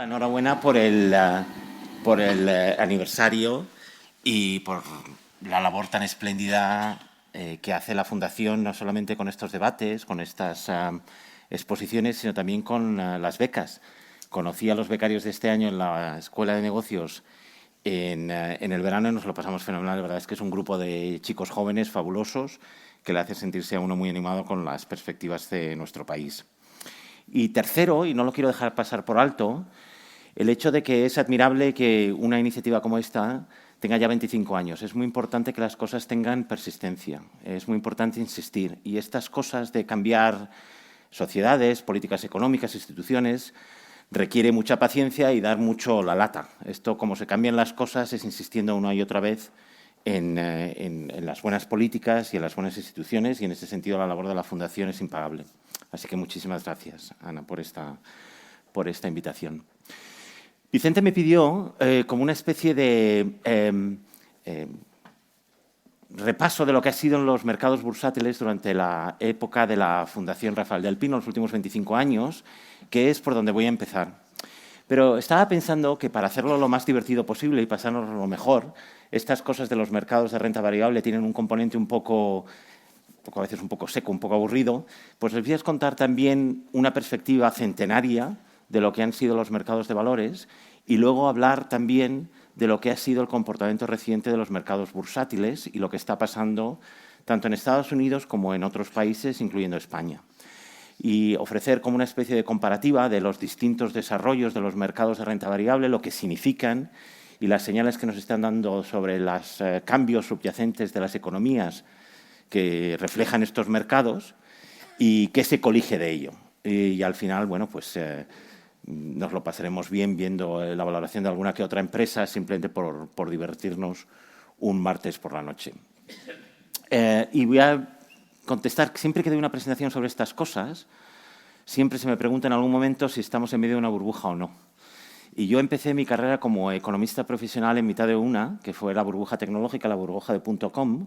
Enhorabuena por el aniversario y por la labor tan espléndida que hace la Fundación, no solamente con estos debates, con estas exposiciones, sino también con las becas. Conocí a los becarios de este año en la Escuela de Negocios en el verano y nos lo pasamos fenomenal. La verdad es que es un grupo de chicos jóvenes fabulosos que le hace sentirse a uno muy animado con las perspectivas de nuestro país. Y tercero, y no lo quiero dejar pasar por alto, el hecho de que es admirable que una iniciativa como esta tenga ya 25 años. Es muy importante que las cosas tengan persistencia, es muy importante insistir. Y estas cosas de cambiar sociedades, políticas económicas, instituciones, requiere mucha paciencia y dar mucho la lata. Esto, como se cambian las cosas, es insistiendo una y otra vez en las buenas políticas y en las buenas instituciones, y en ese sentido la labor de la Fundación es impagable. Así que muchísimas gracias, Ana, por esta invitación. Vicente me pidió, como una especie de repaso de lo que ha sido en los mercados bursátiles durante la época de la Fundación Rafael del Pino, los últimos 25 años, que es por donde voy a empezar. Pero estaba pensando que para hacerlo lo más divertido posible y pasarnos lo mejor, estas cosas de los mercados de renta variable tienen un componente a veces un poco seco, un poco aburrido, pues les voy a contar también una perspectiva centenaria de lo que han sido los mercados de valores y luego hablar también de lo que ha sido el comportamiento reciente de los mercados bursátiles y lo que está pasando tanto en Estados Unidos como en otros países, incluyendo España. Y ofrecer como una especie de comparativa de los distintos desarrollos de los mercados de renta variable, lo que significan y las señales que nos están dando sobre los cambios subyacentes de las economías que reflejan estos mercados y qué se colige de ello. Y al final, bueno, pues nos lo pasaremos bien viendo la valoración de alguna que otra empresa, simplemente por divertirnos un martes por la noche. Y voy a contestar, siempre que doy una presentación sobre estas cosas, siempre se me pregunta en algún momento si estamos en medio de una burbuja o no. Y yo empecé mi carrera como economista profesional en mitad de una, que fue la burbuja tecnológica, la burbuja de .com.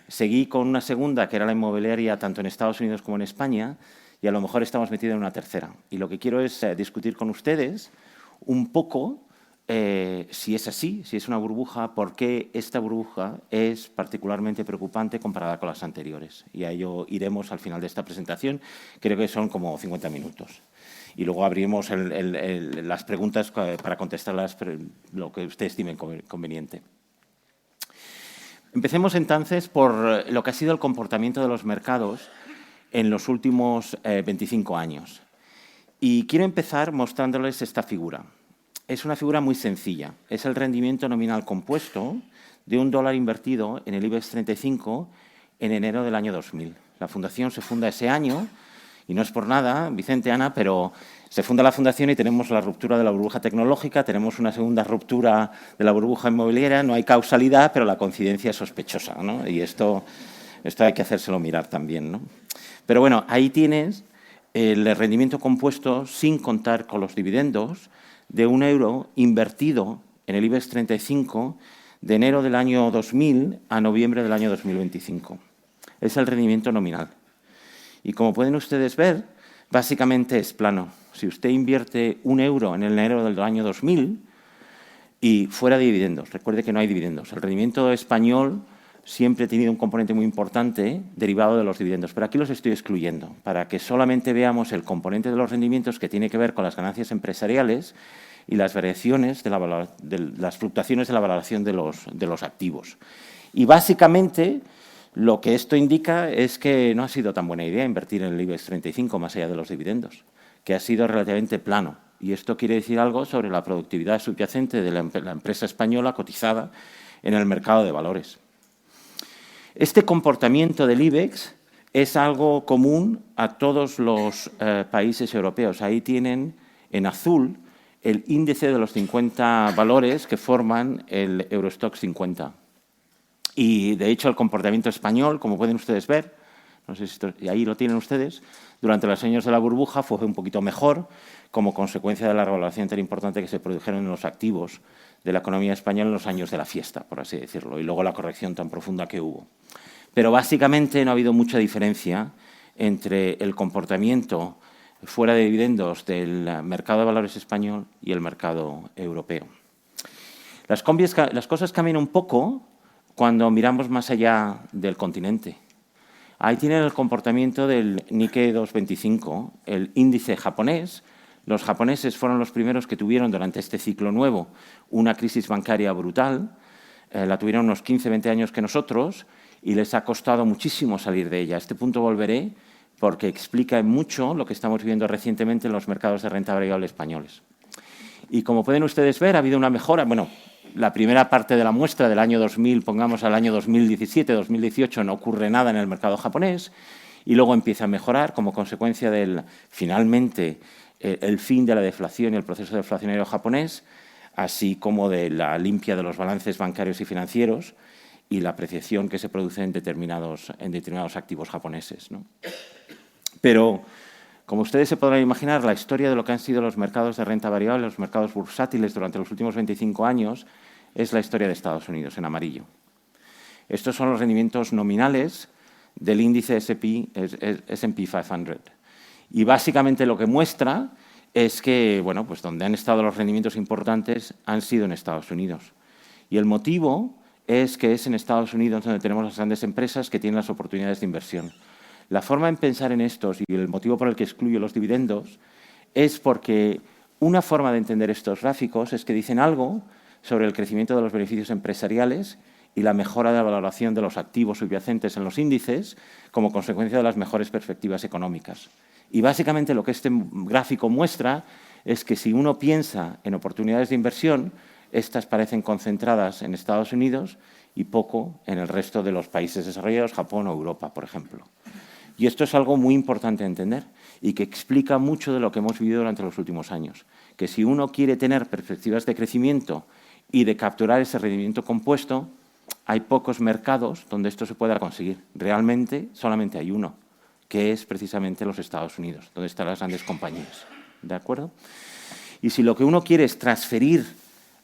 Seguí con una segunda, que era la inmobiliaria, tanto en Estados Unidos como en España, y a lo mejor estamos metidos en una tercera. Y lo que quiero es discutir con ustedes un poco si es así, si es una burbuja, por qué esta burbuja es particularmente preocupante comparada con las anteriores. Y a ello iremos al final de esta presentación, creo que son como 50 minutos. Y luego abrimos las preguntas para contestarlas lo que usted estime conveniente. Empecemos entonces por lo que ha sido el comportamiento de los mercados en los últimos 25 años. Y quiero empezar mostrándoles esta figura. Es una figura muy sencilla. Es el rendimiento nominal compuesto de $1 invertido en el IBEX 35 en enero del año 2000. La Fundación se funda ese año, y no es por nada, Vicente, Ana, pero se funda la Fundación y tenemos la ruptura de la burbuja tecnológica, tenemos una segunda ruptura de la burbuja inmobiliaria, no hay causalidad, pero la coincidencia es sospechosa, ¿no? Y esto hay que hacérselo mirar también, ¿no? Pero bueno, ahí tienes el rendimiento compuesto, sin contar con los dividendos, de €1 invertido en el IBEX 35 de enero del año 2000 a noviembre del año 2025. Es el rendimiento nominal. Y como pueden ustedes ver, básicamente es plano. Si usted invierte €1 en el enero del año 2000 y fuera de dividendos, recuerde que no hay dividendos. El rendimiento español siempre ha tenido un componente muy importante derivado de los dividendos, pero aquí los estoy excluyendo para que solamente veamos el componente de los rendimientos que tiene que ver con las ganancias empresariales y las variaciones de las fluctuaciones de la valoración de los activos. Y básicamente lo que esto indica es que no ha sido tan buena idea invertir en el IBEX 35 más allá de los dividendos, que ha sido relativamente plano. Y esto quiere decir algo sobre la productividad subyacente de la empresa española cotizada en el mercado de valores. Este comportamiento del IBEX es algo común a todos los países europeos. Ahí tienen en azul el índice de los 50 valores que forman el Eurostoxx 50. Y, de hecho, el comportamiento español, como pueden ustedes ver, no sé si y ahí lo tienen ustedes, durante los años de la burbuja fue un poquito mejor como consecuencia de la revaloración tan importante que se produjeron en los activos de la economía española en los años de la fiesta, por así decirlo, y luego la corrección tan profunda que hubo. Pero, básicamente, no ha habido mucha diferencia entre el comportamiento fuera de dividendos del mercado de valores español y el mercado europeo. Las cosas cambian un poco cuando miramos más allá del continente. Ahí tienen el comportamiento del Nikkei 225, el índice japonés. Los japoneses fueron los primeros que tuvieron durante este ciclo nuevo una crisis bancaria brutal. La tuvieron unos 15-20 años que nosotros y les ha costado muchísimo salir de ella. A este punto volveré porque explica mucho lo que estamos viviendo recientemente en los mercados de renta variable españoles. Y como pueden ustedes ver, ha habido una mejora. Bueno, la primera parte de la muestra del año 2000, pongamos al año 2017, 2018, no ocurre nada en el mercado japonés y luego empieza a mejorar como consecuencia del, finalmente, el fin de la deflación y el proceso deflacionario japonés, así como de la limpia de los balances bancarios y financieros y la apreciación que se produce en determinados activos japoneses, ¿no? Pero, como ustedes se podrán imaginar, la historia de lo que han sido los mercados de renta variable, los mercados bursátiles durante los últimos 25 años, es la historia de Estados Unidos, en amarillo. Estos son los rendimientos nominales del índice S&P 500. Y básicamente lo que muestra es que, bueno, pues donde han estado los rendimientos importantes han sido en Estados Unidos. Y el motivo es que es en Estados Unidos donde tenemos las grandes empresas que tienen las oportunidades de inversión. La forma en pensar en estos y el motivo por el que excluyo los dividendos es porque una forma de entender estos gráficos es que dicen algo sobre el crecimiento de los beneficios empresariales y la mejora de la valoración de los activos subyacentes en los índices como consecuencia de las mejores perspectivas económicas. Y básicamente lo que este gráfico muestra es que si uno piensa en oportunidades de inversión, estas parecen concentradas en Estados Unidos y poco en el resto de los países desarrollados, Japón o Europa, por ejemplo. Y esto es algo muy importante de entender y que explica mucho de lo que hemos vivido durante los últimos años. Que si uno quiere tener perspectivas de crecimiento y de capturar ese rendimiento compuesto, hay pocos mercados donde esto se pueda conseguir. Realmente solamente hay uno, que es precisamente los Estados Unidos, donde están las grandes compañías. ¿De acuerdo? Y si lo que uno quiere es transferir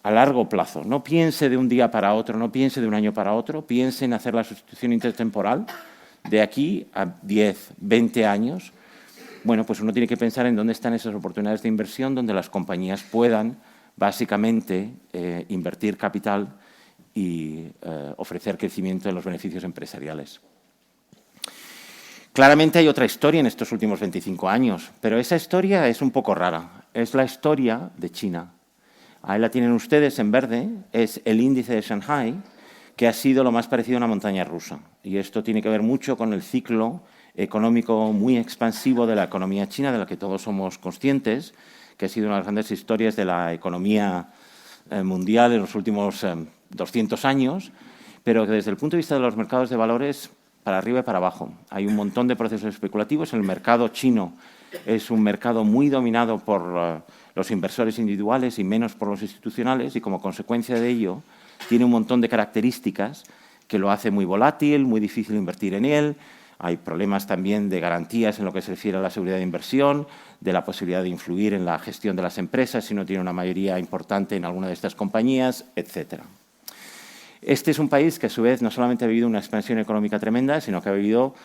a largo plazo, no piense de un día para otro, no piense de un año para otro, piense en hacer la sustitución intertemporal, de aquí a 10, 20 años, bueno, pues uno tiene que pensar en dónde están esas oportunidades de inversión donde las compañías puedan, básicamente, invertir capital y ofrecer crecimiento en los beneficios empresariales. Claramente hay otra historia en estos últimos 25 años, pero esa historia es un poco rara. Es la historia de China. Ahí la tienen ustedes en verde, es el índice de Shanghai, que ha sido lo más parecido a una montaña rusa. Y esto tiene que ver mucho con el ciclo económico muy expansivo de la economía china, de la que todos somos conscientes, que ha sido una de las grandes historias de la economía mundial en los últimos 200 años, pero que desde el punto de vista de los mercados de valores, para arriba y para abajo. Hay un montón de procesos especulativos. El mercado chino es un mercado muy dominado por los inversores individuales y menos por los institucionales, y como consecuencia de ello tiene un montón de características que lo hace muy volátil, muy difícil invertir en él. Hay problemas también de garantías en lo que se refiere a la seguridad de inversión, de la posibilidad de influir en la gestión de las empresas si no tiene una mayoría importante en alguna de estas compañías, etc. Este es un país que, a su vez, no solamente ha vivido una expansión económica tremenda, sino que ha vivido,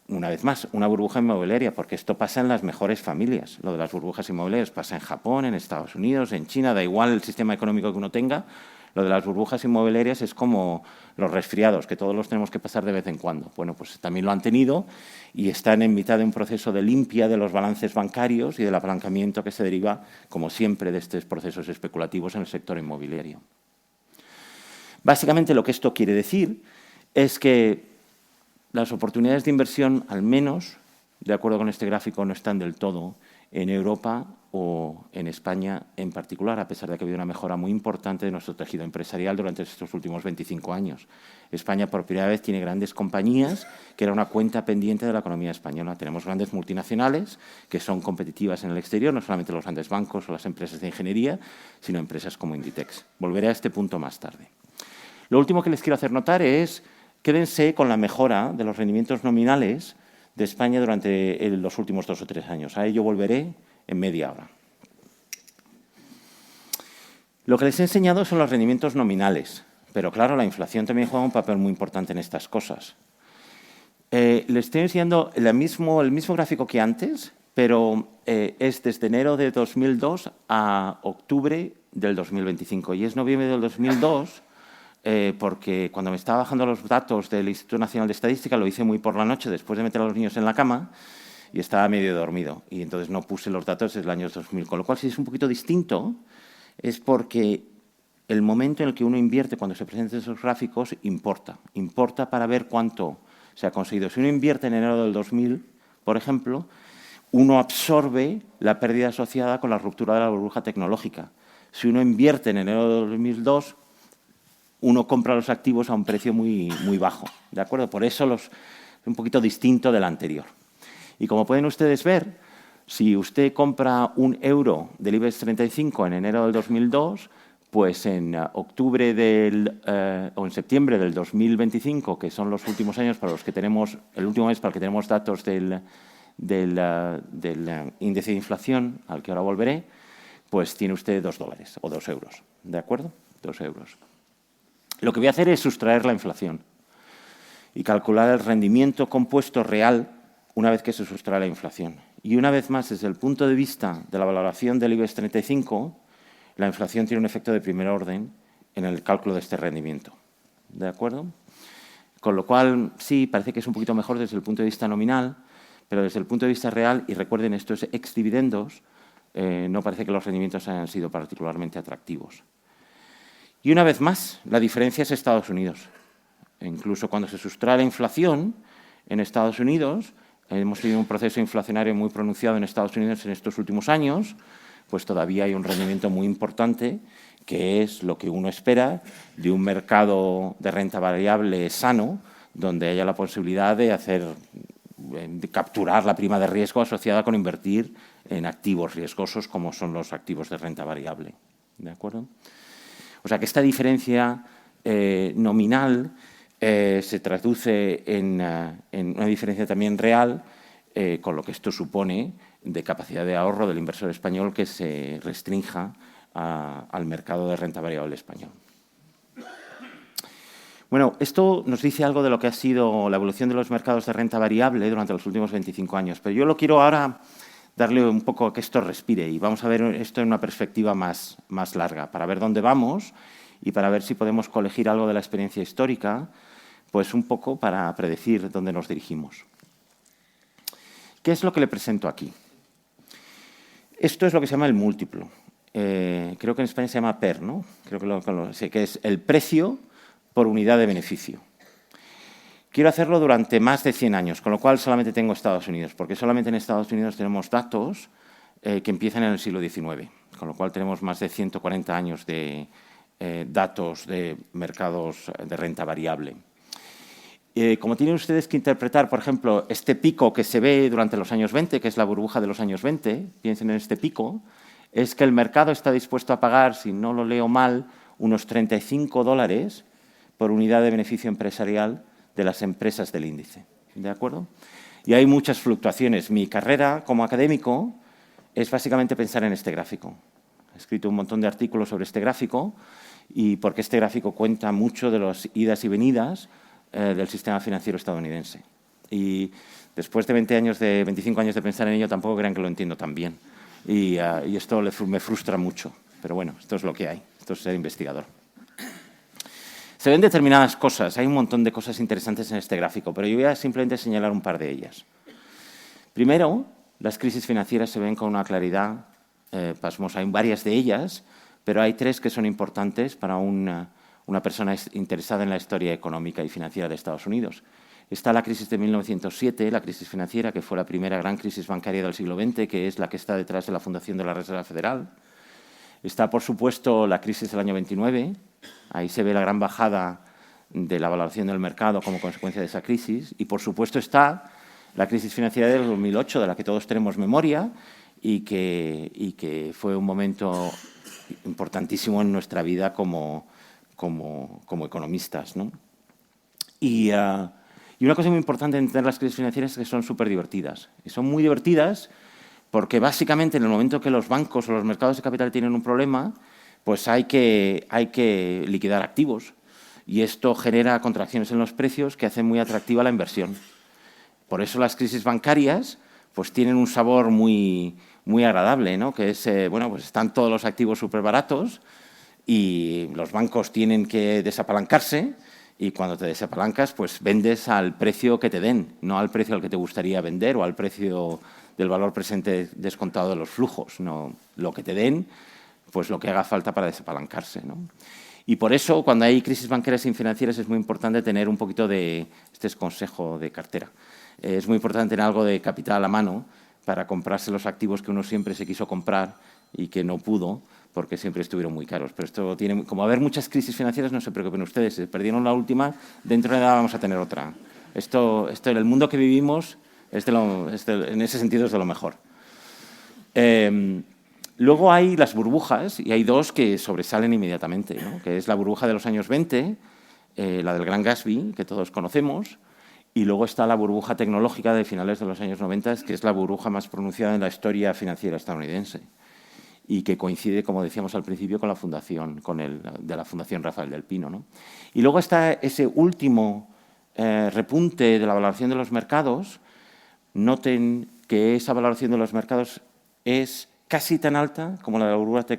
una vez más, una burbuja inmobiliaria, porque esto pasa en las mejores familias. Lo de las burbujas inmobiliarias pasa en Japón, en Estados Unidos, en China, da igual el sistema económico que uno tenga. Lo de las burbujas inmobiliarias es como los resfriados, que todos los tenemos que pasar de vez en cuando. Bueno, pues también lo han tenido y están en mitad de un proceso de limpia de los balances bancarios y del apalancamiento que se deriva, como siempre, de estos procesos especulativos en el sector inmobiliario. Básicamente lo que esto quiere decir es que las oportunidades de inversión, al menos, de acuerdo con este gráfico, no están del todo en Europa o en España en particular, a pesar de que ha habido una mejora muy importante de nuestro tejido empresarial durante estos últimos 25 años. España, por primera vez, tiene grandes compañías, que era una cuenta pendiente de la economía española. Tenemos grandes multinacionales que son competitivas en el exterior, no solamente los grandes bancos o las empresas de ingeniería, sino empresas como Inditex. Volveré a este punto más tarde. Lo último que les quiero hacer notar es, quédense con la mejora de los rendimientos nominales de España durante los últimos 2 o 3 años. A ello volveré en media hora. Lo que les he enseñado son los rendimientos nominales, pero claro, la inflación también juega un papel muy importante en estas cosas. Les estoy enseñando el mismo gráfico que antes, pero es desde enero de 2002 a octubre del 2025. Y es noviembre del 2002 porque cuando me estaba bajando los datos del Instituto Nacional de Estadística, lo hice muy por la noche, después de meter a los niños en la cama, y estaba medio dormido. Y entonces no puse los datos del año 2000. Con lo cual, si es un poquito distinto, es porque el momento en el que uno invierte cuando se presentan esos gráficos importa. Importa para ver cuánto se ha conseguido. Si uno invierte en enero del 2000, por ejemplo, uno absorbe la pérdida asociada con la ruptura de la burbuja tecnológica. Si uno invierte en enero de 2002, uno compra los activos a un precio muy bajo, ¿de acuerdo? Por eso es un poquito distinto del anterior. Y como pueden ustedes ver, si usted compra €1 del IBEX 35 en enero del 2002, pues en octubre o en septiembre del 2025, que son los últimos años para los que tenemos, el último mes para el que tenemos datos del índice de inflación, al que ahora volveré, pues tiene usted $2 o €2, ¿de acuerdo? €2. Lo que voy a hacer es sustraer la inflación y calcular el rendimiento compuesto real una vez que se sustrae la inflación. Y una vez más, desde el punto de vista de la valoración del IBEX 35, la inflación tiene un efecto de primer orden en el cálculo de este rendimiento, ¿de acuerdo? Con lo cual, sí, parece que es un poquito mejor desde el punto de vista nominal, pero desde el punto de vista real, y recuerden, esto es ex dividendos, no parece que los rendimientos hayan sido particularmente atractivos. Y una vez más, la diferencia es Estados Unidos. Incluso cuando se sustrae la inflación en Estados Unidos, hemos tenido un proceso inflacionario muy pronunciado en Estados Unidos en estos últimos años, pues todavía hay un rendimiento muy importante, que es lo que uno espera de un mercado de renta variable sano, donde haya la posibilidad de capturar la prima de riesgo asociada con invertir en activos riesgosos como son los activos de renta variable. ¿De acuerdo? O sea que esta diferencia nominal se traduce en una diferencia también real, con lo que esto supone de capacidad de ahorro del inversor español que se restrinja al mercado de renta variable español. Bueno, esto nos dice algo de lo que ha sido la evolución de los mercados de renta variable durante los últimos 25 años, pero yo lo quiero ahora darle un poco a que esto respire y vamos a ver esto en una perspectiva más larga, para ver dónde vamos y para ver si podemos colegir algo de la experiencia histórica, pues un poco para predecir dónde nos dirigimos. ¿Qué es lo que le presento aquí? Esto es lo que se llama el múltiplo. Creo que en España se llama PER, ¿no? Creo que es el precio por unidad de beneficio. Quiero hacerlo durante más de 100 años, con lo cual solamente tengo Estados Unidos, porque solamente en Estados Unidos tenemos datos que empiezan en el siglo XIX, con lo cual tenemos más de 140 años de datos de mercados de renta variable. Como tienen ustedes que interpretar, por ejemplo, este pico que se ve durante los años 20, que es la burbuja de los años 20, piensen en este pico, es que el mercado está dispuesto a pagar, si no lo leo mal, unos $35 por unidad de beneficio empresarial de las empresas del índice, ¿de acuerdo? Y hay muchas fluctuaciones. Mi carrera como académico es básicamente pensar en este gráfico. He escrito un montón de artículos sobre este gráfico y porque este gráfico cuenta mucho de las idas y venidas del sistema financiero estadounidense. Y después de 25 años de pensar en ello, tampoco crean que lo entiendo tan bien. Y esto me frustra mucho. Pero bueno, esto es lo que hay. Esto es ser investigador. Se ven determinadas cosas. Hay un montón de cosas interesantes en este gráfico, pero yo voy a simplemente señalar un par de ellas. Primero, las crisis financieras se ven con una claridad pasmosa. Hay varias de ellas, pero hay tres que son importantes para una persona interesada en la historia económica y financiera de Estados Unidos. Está la crisis de 1907, la crisis financiera, que fue la primera gran crisis bancaria del siglo XX, que es la que está detrás de la fundación de la Reserva Federal. Está, por supuesto, la crisis del año 29. Ahí se ve la gran bajada de la valoración del mercado como consecuencia de esa crisis. Y, por supuesto, está la crisis financiera del 2008, de la que todos tenemos memoria y que fue un momento importantísimo en nuestra vida como economistas, ¿no? Y una cosa muy importante en entender las crisis financieras es que son súper divertidas. Y son muy divertidas porque básicamente en el momento que los bancos o los mercados de capital tienen un problema, pues hay que liquidar activos. Y esto genera contracciones en los precios que hacen muy atractiva la inversión. Por eso las crisis bancarias pues tienen un sabor muy, muy agradable, ¿no? Que es, bueno, pues están todos los activos súper baratos y los bancos tienen que desapalancarse y cuando te desapalancas, pues vendes al precio que te den, no al precio al que te gustaría vender o al precio del valor presente descontado de los flujos, no lo que te den, pues lo que haga falta para desapalancarse, ¿no? Y por eso, cuando hay crisis banqueras y financieras, es muy importante tener un poquito de, este es consejo de cartera, es muy importante tener algo de capital a mano para comprarse los activos que uno siempre se quiso comprar y que no pudo, porque siempre estuvieron muy caros. Pero esto tiene, como va a haber muchas crisis financieras, no se preocupen ustedes, si perdieron la última, dentro de nada vamos a tener otra. Esto en el mundo que vivimos, en ese sentido es de lo mejor. Luego hay las burbujas, y hay dos que sobresalen inmediatamente, ¿no? Que es la burbuja de los años 20, la del Gran Gatsby, que todos conocemos, y luego está la burbuja tecnológica de finales de los años 90, que es la burbuja más pronunciada en la historia financiera estadounidense y que coincide, como decíamos al principio, con la fundación, de la Fundación Rafael del Pino, ¿no? Y luego está ese último repunte de la valoración de los mercados. Noten que esa valoración de los mercados es casi tan alta como la de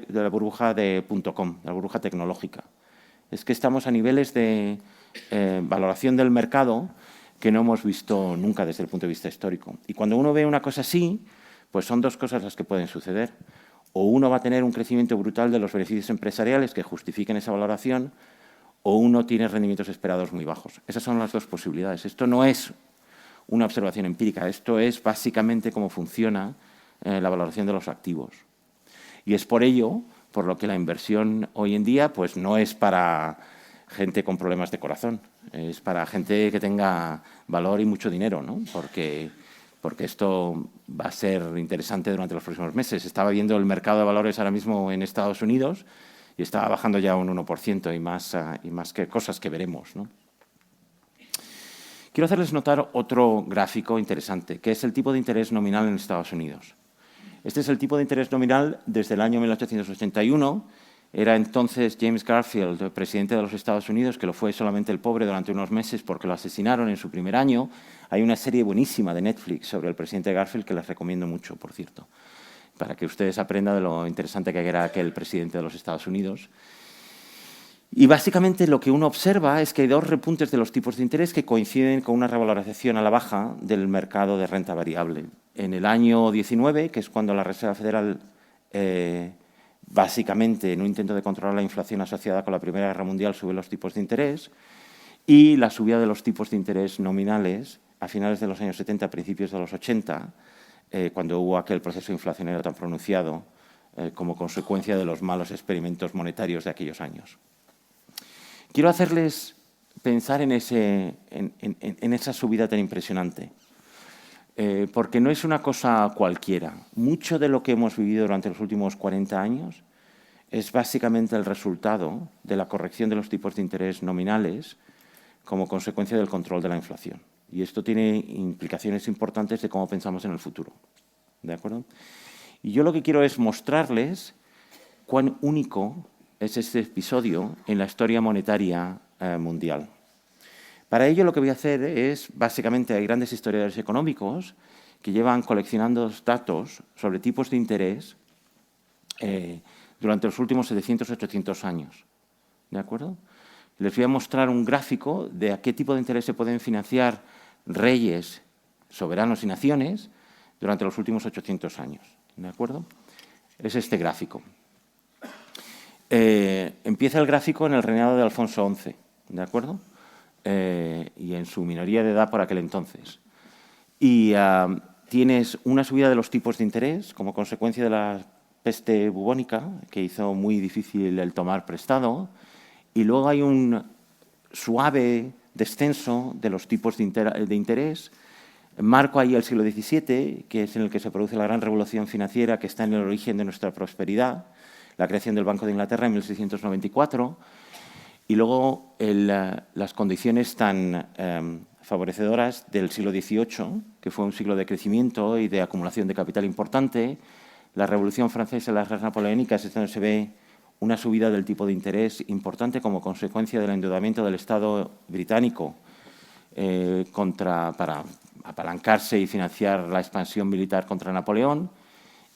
la burbuja de .com, la burbuja tecnológica. Es que estamos a niveles de valoración del mercado que no hemos visto nunca desde el punto de vista histórico. Y cuando uno ve una cosa así, pues son dos cosas las que pueden suceder. O uno va a tener un crecimiento brutal de los beneficios empresariales que justifiquen esa valoración, o uno tiene rendimientos esperados muy bajos. Esas son las dos posibilidades. Esto no es una observación empírica, esto es básicamente cómo funciona la valoración de los activos. Y es por ello por lo que la inversión hoy en día pues, no es para gente con problemas de corazón, es para gente que tenga valor y mucho dinero, ¿no? Porque esto va a ser interesante durante los próximos meses. Estaba viendo el mercado de valores ahora mismo en Estados Unidos y estaba bajando ya un 1% y más que cosas que veremos, ¿no? Quiero hacerles notar otro gráfico interesante, que es el tipo de interés nominal en Estados Unidos. Este es el tipo de interés nominal desde el año 1881. Era entonces James Garfield, el presidente de los Estados Unidos, que lo fue solamente el pobre durante unos meses porque lo asesinaron en su primer año. Hay una serie buenísima de Netflix sobre el presidente Garfield que les recomiendo mucho, por cierto, para que ustedes aprendan de lo interesante que era aquel presidente de los Estados Unidos. Y básicamente lo que uno observa es que hay dos repuntes de los tipos de interés que coinciden con una revalorización a la baja del mercado de renta variable. En el año 19, que es cuando la Reserva Federal, básicamente en un intento de controlar la inflación asociada con la Primera Guerra Mundial, sube los tipos de interés, y la subida de los tipos de interés nominales a finales de los años 70, principios de los 80, cuando hubo aquel proceso inflacionario tan pronunciado como consecuencia de los malos experimentos monetarios de aquellos años. Quiero hacerles pensar en esa subida tan impresionante, porque no es una cosa cualquiera. Mucho de lo que hemos vivido durante los últimos 40 años es básicamente el resultado de la corrección de los tipos de interés nominales como consecuencia del control de la inflación. Y esto tiene implicaciones importantes de cómo pensamos en el futuro. ¿De acuerdo? Y yo lo que quiero es mostrarles cuán único es este episodio en la historia monetaria mundial. Para ello lo que voy a hacer es, básicamente, hay grandes historiadores económicos que llevan coleccionando datos sobre tipos de interés durante los últimos 700 o 800 años. ¿De acuerdo? Les voy a mostrar un gráfico de a qué tipo de interés se pueden financiar reyes, soberanos y naciones durante los últimos 800 años. ¿De acuerdo? Es este gráfico. Empieza el gráfico en el reinado de Alfonso XI, ¿de acuerdo? Y en su minoría de edad por aquel entonces. Y tienes una subida de los tipos de interés como consecuencia de la peste bubónica, que hizo muy difícil el tomar prestado, y luego hay un suave descenso de los tipos de interés. Marco ahí el siglo XVII, que es en el que se produce la gran revolución financiera que está en el origen de nuestra prosperidad, la creación del Banco de Inglaterra en 1694, y luego las condiciones tan favorecedoras del siglo XVIII, que fue un siglo de crecimiento y de acumulación de capital importante, la Revolución Francesa y las guerras napoleónicas, es donde se ve una subida del tipo de interés importante como consecuencia del endeudamiento del Estado británico para apalancarse y financiar la expansión militar contra Napoleón.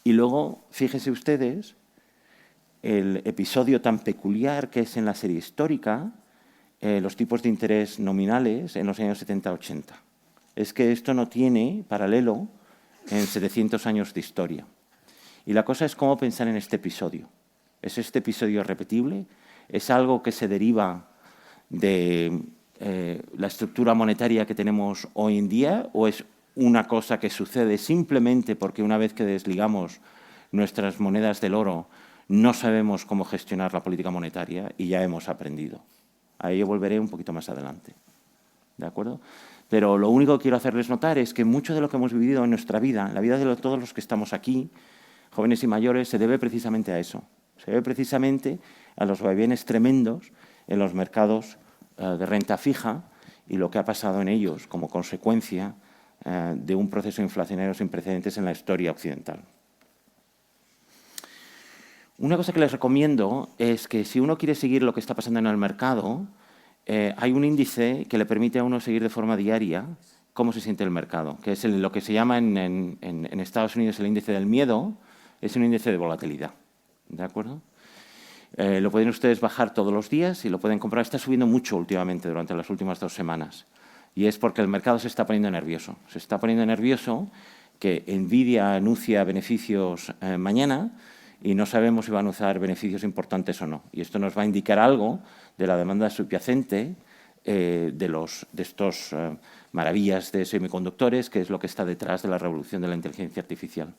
Y luego, fíjense ustedes, el episodio tan peculiar que es en la serie histórica, los tipos de interés nominales en los años 70-80. Es que esto no tiene paralelo en 700 años de historia. Y la cosa es cómo pensar en este episodio. ¿Es este episodio repetible? ¿Es algo que se deriva de la estructura monetaria que tenemos hoy en día? ¿O es una cosa que sucede simplemente porque una vez que desligamos nuestras monedas del oro no sabemos cómo gestionar la política monetaria y ya hemos aprendido? A ello volveré un poquito más adelante. ¿De acuerdo? Pero lo único que quiero hacerles notar es que mucho de lo que hemos vivido en nuestra vida, en la vida de todos los que estamos aquí, jóvenes y mayores, se debe precisamente a eso. Se debe precisamente a los vaivenes tremendos en los mercados de renta fija y lo que ha pasado en ellos como consecuencia de un proceso inflacionario sin precedentes en la historia occidental. Una cosa que les recomiendo es que si uno quiere seguir lo que está pasando en el mercado, hay un índice que le permite a uno seguir de forma diaria cómo se siente el mercado, que es lo que se llama en Estados Unidos el índice del miedo, es un índice de volatilidad. ¿De acuerdo? Lo pueden ustedes bajar todos los días y lo pueden comprar. Está subiendo mucho últimamente durante las últimas 2 semanas. Y es porque el mercado se está poniendo nervioso. Se está poniendo nervioso que Nvidia anuncia beneficios mañana y no sabemos si va a anunciar beneficios importantes o no. Y esto nos va a indicar algo de la demanda subyacente de estos maravillas de semiconductores, que es lo que está detrás de la revolución de la inteligencia artificial.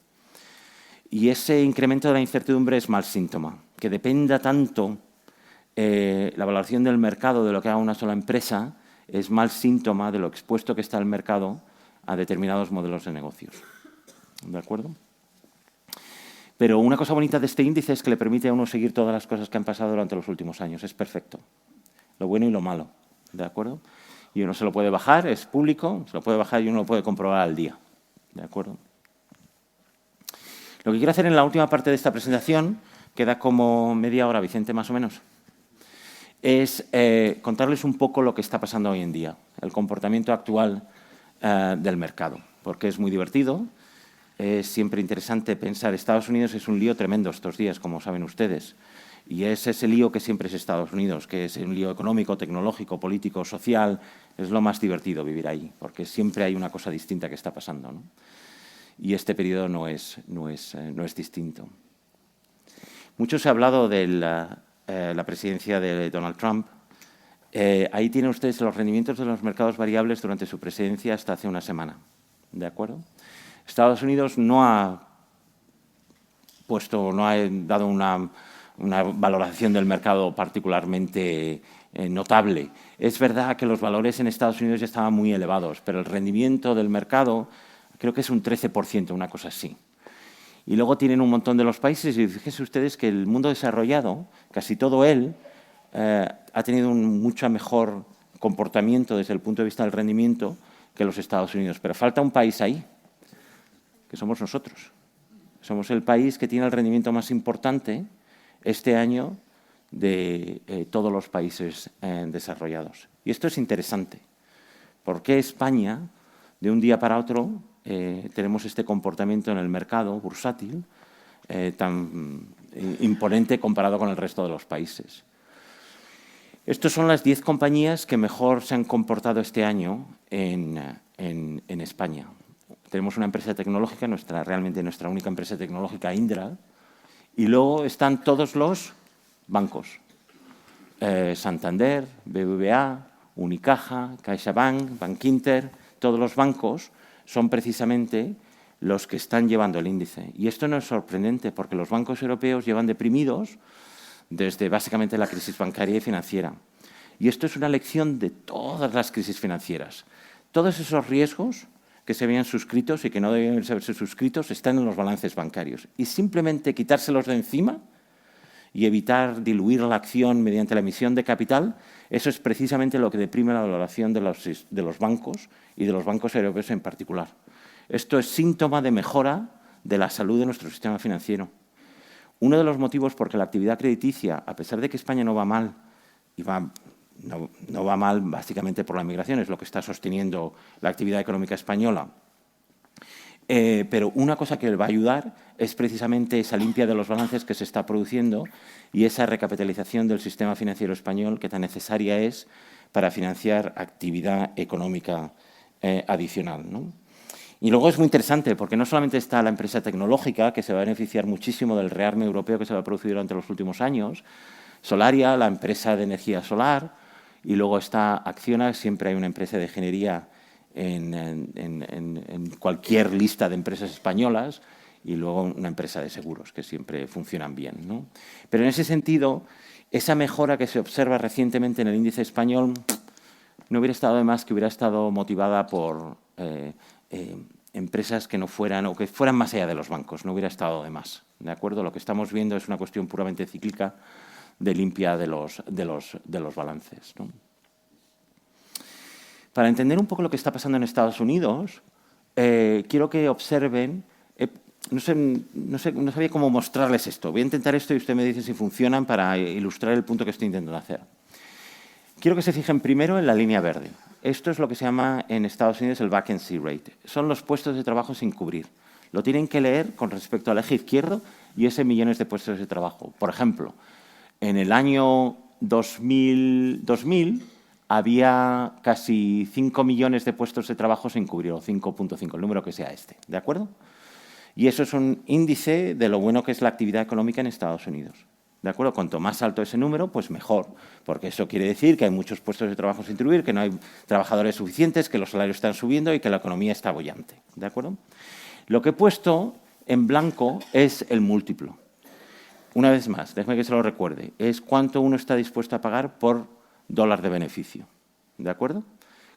Y ese incremento de la incertidumbre es mal síntoma. Que dependa tanto la valoración del mercado de lo que haga una sola empresa es mal síntoma de lo expuesto que está el mercado a determinados modelos de negocios. ¿De acuerdo? Pero una cosa bonita de este índice es que le permite a uno seguir todas las cosas que han pasado durante los últimos años. Es perfecto. Lo bueno y lo malo. ¿De acuerdo? Y uno se lo puede bajar, es público, se lo puede bajar y uno lo puede comprobar al día. ¿De acuerdo? Lo que quiero hacer en la última parte de esta presentación, queda como media hora, Vicente, más o menos, es contarles un poco lo que está pasando hoy en día, el comportamiento actual del mercado, porque es muy divertido. Es siempre interesante pensar. Estados Unidos es un lío tremendo estos días, como saben ustedes. Y es ese lío que siempre es Estados Unidos, que es un lío económico, tecnológico, político, social. Es lo más divertido vivir ahí, porque siempre hay una cosa distinta que está pasando, ¿no? Y este periodo no es distinto. Mucho se ha hablado de la presidencia de Donald Trump. Ahí tienen ustedes los rendimientos de los mercados variables durante su presidencia hasta hace una semana. ¿De acuerdo? Estados Unidos no ha dado una valoración del mercado particularmente notable. Es verdad que los valores en Estados Unidos ya estaban muy elevados, pero el rendimiento del mercado creo que es un 13%, una cosa así. Y luego tienen un montón de los países y fíjense ustedes que el mundo desarrollado, casi todo él, ha tenido un mucho mejor comportamiento desde el punto de vista del rendimiento que los Estados Unidos. Pero falta un país ahí, que somos nosotros. Somos el país que tiene el rendimiento más importante este año de todos los países desarrollados. Y esto es interesante. ¿Por qué España, de un día para otro, tenemos este comportamiento en el mercado bursátil tan imponente comparado con el resto de los países? Estas son las 10 compañías que mejor se han comportado este año en España. Tenemos una empresa tecnológica, realmente nuestra única empresa tecnológica, Indra, y luego están todos los bancos. Santander, BBVA, Unicaja, CaixaBank, Bankinter, todos los bancos son precisamente los que están llevando el índice. Y esto no es sorprendente porque los bancos europeos llevan deprimidos desde básicamente la crisis bancaria y financiera. Y esto es una lección de todas las crisis financieras. Todos esos riesgos que se habían suscritos y que no debían haberse suscritos están en los balances bancarios. Y simplemente quitárselos de encima y evitar diluir la acción mediante la emisión de capital, eso es precisamente lo que deprime la valoración de los bancos y de los bancos europeos en particular. Esto es síntoma de mejora de la salud de nuestro sistema financiero. Uno de los motivos por que la actividad crediticia, a pesar de que España no va mal y va no va mal básicamente por la migración, es lo que está sosteniendo la actividad económica española. Pero una cosa que le va a ayudar es precisamente esa limpia de los balances que se está produciendo y esa recapitalización del sistema financiero español que tan necesaria es para financiar actividad económica adicional, ¿no? Y luego es muy interesante porque no solamente está la empresa tecnológica, que se va a beneficiar muchísimo del rearme europeo que se va a producir durante los últimos años, Solaria, la empresa de energía solar, y luego está Acciona, siempre hay una empresa de ingeniería en cualquier lista de empresas españolas, y luego una empresa de seguros, que siempre funcionan bien, ¿no? Pero en ese sentido, esa mejora que se observa recientemente en el índice español no hubiera estado de más que hubiera estado motivada por empresas que no fueran o que fueran más allá de los bancos, no hubiera estado de más, ¿de acuerdo? Lo que estamos viendo es una cuestión puramente cíclica de limpia de los balances, ¿no? Para entender un poco lo que está pasando en Estados Unidos, quiero que observen, no sabía cómo mostrarles esto. Voy a intentar esto y usted me dice si funcionan para ilustrar el punto que estoy intentando hacer. Quiero que se fijen primero en la línea verde. Esto es lo que se llama en Estados Unidos el vacancy rate. Son los puestos de trabajo sin cubrir. Lo tienen que leer con respecto al eje izquierdo y ese millones de puestos de trabajo. Por ejemplo, en el año 2000 había casi 5 millones de puestos de trabajo sin cubrir, o 5.5, el número que sea este, ¿de acuerdo? Y eso es un índice de lo bueno que es la actividad económica en Estados Unidos, ¿de acuerdo? Cuanto más alto ese número, pues mejor, porque eso quiere decir que hay muchos puestos de trabajo sin cubrir, que no hay trabajadores suficientes, que los salarios están subiendo y que la economía está boyante, ¿de acuerdo? Lo que he puesto en blanco es el múltiplo. Una vez más, déjeme que se lo recuerde, es cuánto uno está dispuesto a pagar por dólar de beneficio, ¿de acuerdo?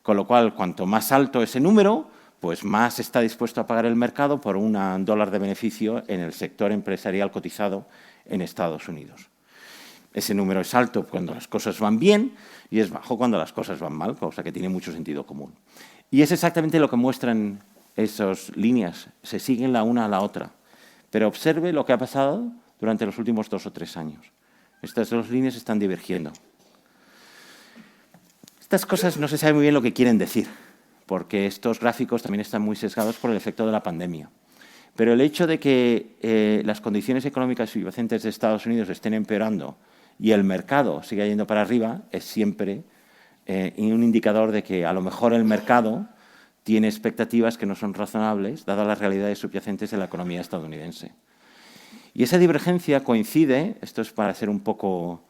Con lo cual, cuanto más alto ese número, pues más está dispuesto a pagar el mercado por un dólar de beneficio en el sector empresarial cotizado en Estados Unidos. Ese número es alto cuando las cosas van bien y es bajo cuando las cosas van mal, cosa que tiene mucho sentido común. Y es exactamente lo que muestran esas líneas, se siguen la una a la otra. Pero observe lo que ha pasado durante los últimos 2 o 3 años. Estas dos líneas están divergiendo. Estas cosas no se sabe muy bien lo que quieren decir, porque estos gráficos también están muy sesgados por el efecto de la pandemia. Pero el hecho de que las condiciones económicas subyacentes de Estados Unidos estén empeorando y el mercado siga yendo para arriba es siempre un indicador de que a lo mejor el mercado tiene expectativas que no son razonables, dadas las realidades subyacentes de la economía estadounidense. Y esa divergencia coincide, esto es para ser un poco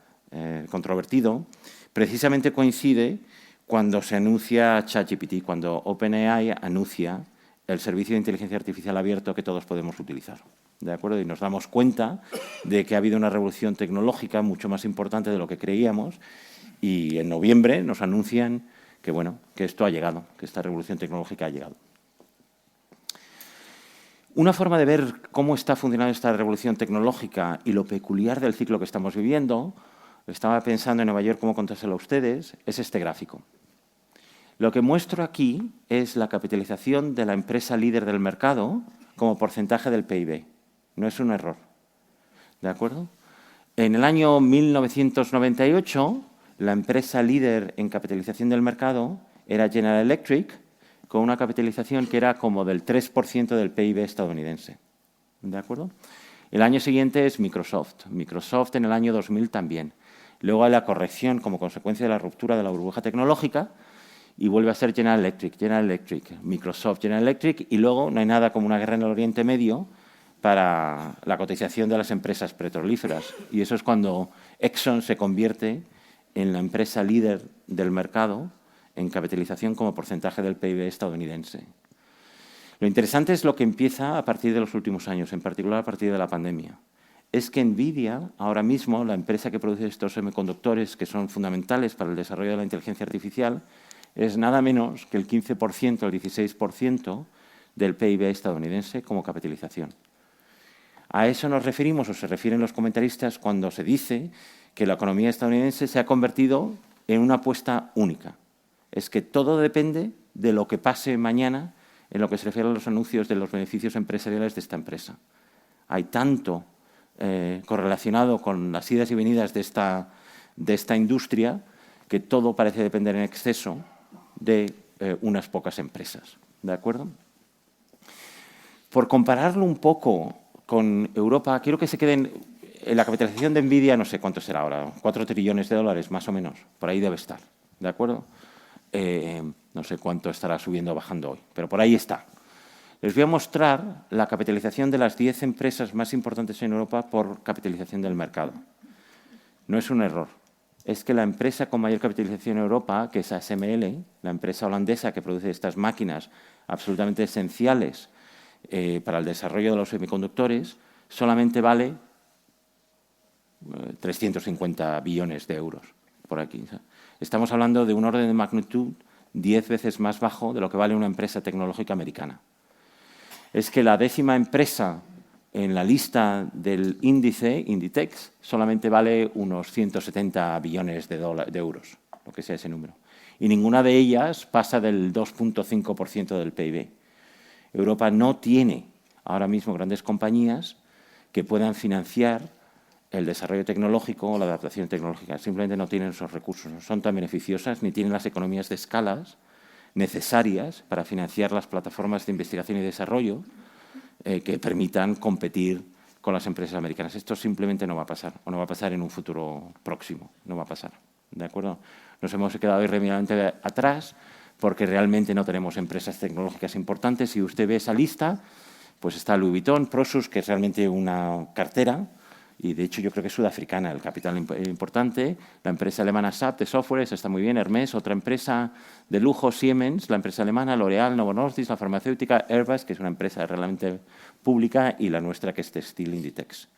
controvertido, precisamente coincide cuando se anuncia ChatGPT, cuando OpenAI anuncia el servicio de inteligencia artificial abierto que todos podemos utilizar, ¿de acuerdo? Y nos damos cuenta de que ha habido una revolución tecnológica mucho más importante de lo que creíamos y en noviembre nos anuncian que, bueno, que esto ha llegado, que esta revolución tecnológica ha llegado. Una forma de ver cómo está funcionando esta revolución tecnológica y lo peculiar del ciclo que estamos viviendo, estaba pensando en Nueva York cómo contárselo a ustedes, es este gráfico. Lo que muestro aquí es la capitalización de la empresa líder del mercado como porcentaje del PIB. No es un error, ¿de acuerdo? En el año 1998, la empresa líder en capitalización del mercado era General Electric, con una capitalización que era como del 3% del PIB estadounidense, ¿de acuerdo? El año siguiente es Microsoft. Microsoft en el año 2000 también. Luego hay la corrección como consecuencia de la ruptura de la burbuja tecnológica y vuelve a ser General Electric, Microsoft, General Electric, y luego no hay nada como una guerra en el Oriente Medio para la cotización de las empresas petrolíferas. Y eso es cuando Exxon se convierte en la empresa líder del mercado en capitalización como porcentaje del PIB estadounidense. Lo interesante es lo que empieza a partir de los últimos años, en particular a partir de la pandemia. Es que NVIDIA, ahora mismo, la empresa que produce estos semiconductores que son fundamentales para el desarrollo de la inteligencia artificial, es nada menos que el 15%, el 16% del PIB estadounidense como capitalización. A eso nos referimos, o se refieren los comentaristas, cuando se dice que la economía estadounidense se ha convertido en una apuesta única. Es que todo depende de lo que pase mañana en lo que se refiere a los anuncios de los beneficios empresariales de esta empresa. Hay tanto correlacionado con las idas y venidas de esta industria que todo parece depender en exceso de unas pocas empresas. ¿De acuerdo? Por compararlo un poco con Europa, quiero que se queden en la capitalización de Nvidia, no sé cuánto será ahora, 4 trillones de dólares más o menos, por ahí debe estar, ¿de acuerdo? No sé cuánto estará subiendo o bajando hoy, pero por ahí está. Les voy a mostrar la capitalización de las 10 empresas más importantes en Europa por capitalización del mercado. No es un error. Es que la empresa con mayor capitalización en Europa, que es ASML, la empresa holandesa que produce estas máquinas absolutamente esenciales para el desarrollo de los semiconductores, solamente vale 350 billones de euros por aquí. Estamos hablando de un orden de magnitud 10 veces más bajo de lo que vale una empresa tecnológica americana. Es que la 10ª empresa en la lista del índice, Inditex, solamente vale unos 170 billones de euros, lo que sea ese número. Y ninguna de ellas pasa del 2,5% del PIB. Europa no tiene ahora mismo grandes compañías que puedan financiar el desarrollo tecnológico o la adaptación tecnológica. Simplemente no tienen esos recursos, no son tan beneficiosas ni tienen las economías de escalas necesarias para financiar las plataformas de investigación y desarrollo que permitan competir con las empresas americanas. Esto simplemente no va a pasar, o no va a pasar en un futuro próximo, no va a pasar, ¿de acuerdo? Nos hemos quedado irremediablemente atrás porque realmente no tenemos empresas tecnológicas importantes. Si usted ve esa lista, pues está Louis Vuitton, Prosus, que es realmente una cartera, y de hecho yo creo que es sudafricana, el capital importante, la empresa alemana SAP de software, esa está muy bien, Hermès, otra empresa de lujo, Siemens, la empresa alemana, L'Oréal, Novo Nordisk, la farmacéutica, Airbus, que es una empresa realmente pública, y la nuestra, que es Textil Inditex.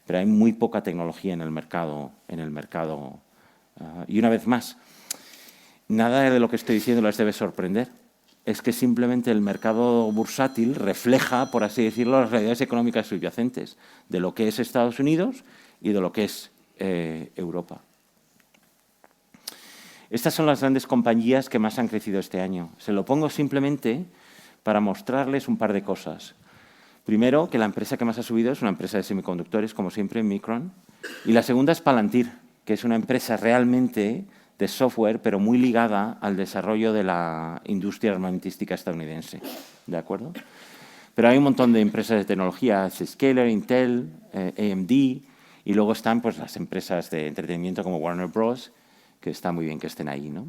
Pero hay muy poca tecnología en el mercado. Y una vez más, nada de lo que estoy diciendo les debe sorprender. Es que simplemente el mercado bursátil refleja, por así decirlo, las realidades económicas subyacentes de lo que es Estados Unidos y de lo que es Europa. Estas son las grandes compañías que más han crecido este año. Se lo pongo simplemente para mostrarles un par de cosas. Primero, que la empresa que más ha subido es una empresa de semiconductores, como siempre, Micron. Y la segunda es Palantir, que es una empresa realmente de software, pero muy ligada al desarrollo de la industria armamentística estadounidense. ¿De acuerdo? Pero hay un montón de empresas de tecnología, Zscaler, Intel, AMD, y luego están pues, las empresas de entretenimiento como Warner Bros., que está muy bien que estén ahí, ¿no?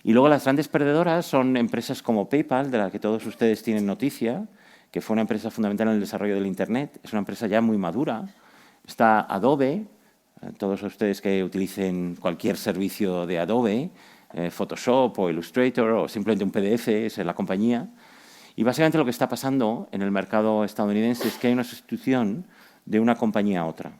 Y luego las grandes perdedoras son empresas como PayPal, de la que todos ustedes tienen noticia, que fue una empresa fundamental en el desarrollo del Internet. Es una empresa ya muy madura. Está Adobe. Todos ustedes que utilicen cualquier servicio de Adobe, Photoshop o Illustrator o simplemente un PDF, esa es la compañía. Y básicamente lo que está pasando en el mercado estadounidense es que hay una sustitución de una compañía a otra.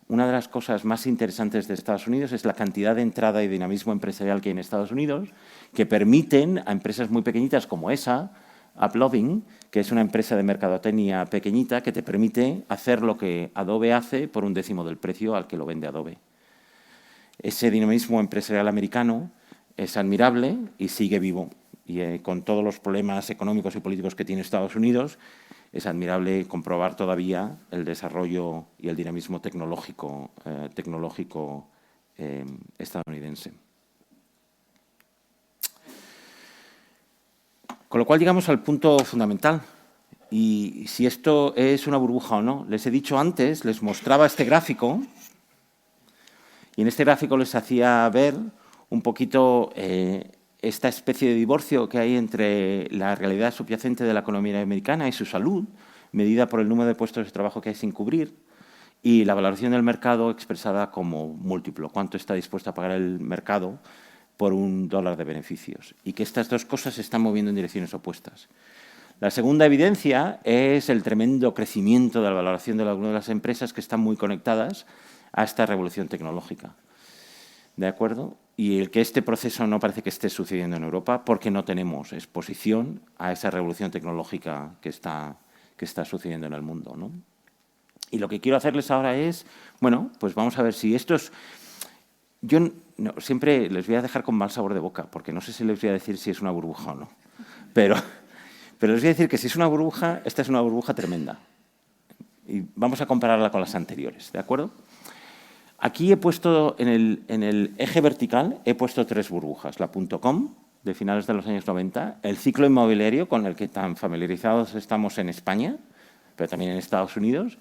Una de las cosas más interesantes de Estados Unidos es la cantidad de entrada y dinamismo empresarial que hay en Estados Unidos, que permiten a empresas muy pequeñitas como esa, AppLovin, que es una empresa de mercadotecnia pequeñita que te permite hacer lo que Adobe hace por 1/10 del precio al que lo vende Adobe. Ese dinamismo empresarial americano es admirable y sigue vivo. Y con todos los problemas económicos y políticos que tiene Estados Unidos, es admirable comprobar todavía el desarrollo y el dinamismo tecnológico estadounidense. Con lo cual llegamos al punto fundamental. Y si esto es una burbuja o no. Les he dicho antes, les mostraba este gráfico, y en este gráfico les hacía ver un poquito esta especie de divorcio que hay entre la realidad subyacente de la economía americana y su salud, medida por el número de puestos de trabajo que hay sin cubrir, y la valoración del mercado expresada como múltiplo. ¿Cuánto está dispuesto a pagar el mercado por $1 de beneficios? Y que estas dos cosas se están moviendo en direcciones opuestas. La segunda evidencia es el tremendo crecimiento de la valoración de algunas de las empresas que están muy conectadas a esta revolución tecnológica. ¿De acuerdo? Y el que este proceso no parece que esté sucediendo en Europa porque no tenemos exposición a esa revolución tecnológica que está sucediendo en el mundo, ¿no? Y lo que quiero hacerles ahora es, bueno, pues vamos a ver si esto es... Yo siempre les voy a dejar con mal sabor de boca, porque no sé si les voy a decir si es una burbuja o no. Pero les voy a decir que si es una burbuja, esta es una burbuja tremenda. Y vamos a compararla con las anteriores, ¿de acuerdo? Aquí he puesto, en el eje vertical, he puesto 3 burbujas. La .com, de finales de los años 90, el ciclo inmobiliario, con el que tan familiarizados estamos en España, pero también en Estados Unidos,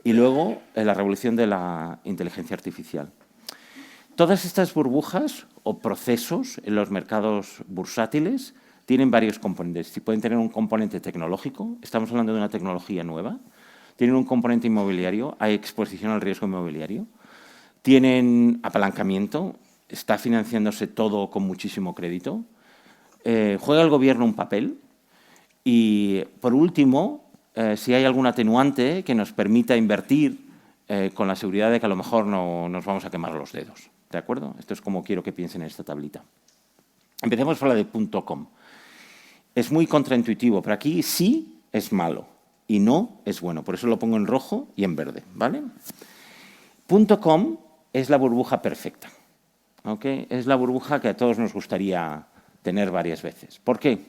y luego la revolución de la inteligencia artificial. Todas estas burbujas o procesos en los mercados bursátiles tienen varios componentes. Si pueden tener un componente tecnológico, estamos hablando de una tecnología nueva, tienen un componente inmobiliario, hay exposición al riesgo inmobiliario, tienen apalancamiento, está financiándose todo con muchísimo crédito, juega el gobierno un papel y, por último, si hay algún atenuante que nos permita invertir con la seguridad de que a lo mejor no nos vamos a quemar los dedos. ¿De acuerdo? Esto es como quiero que piensen en esta tablita. Empecemos por la de .com. Es muy contraintuitivo, pero aquí sí es malo y no es bueno. Por eso lo pongo en rojo y en verde, ¿vale? .com es la burbuja perfecta, ¿ok? Es la burbuja que a todos nos gustaría tener varias veces. ¿Por qué?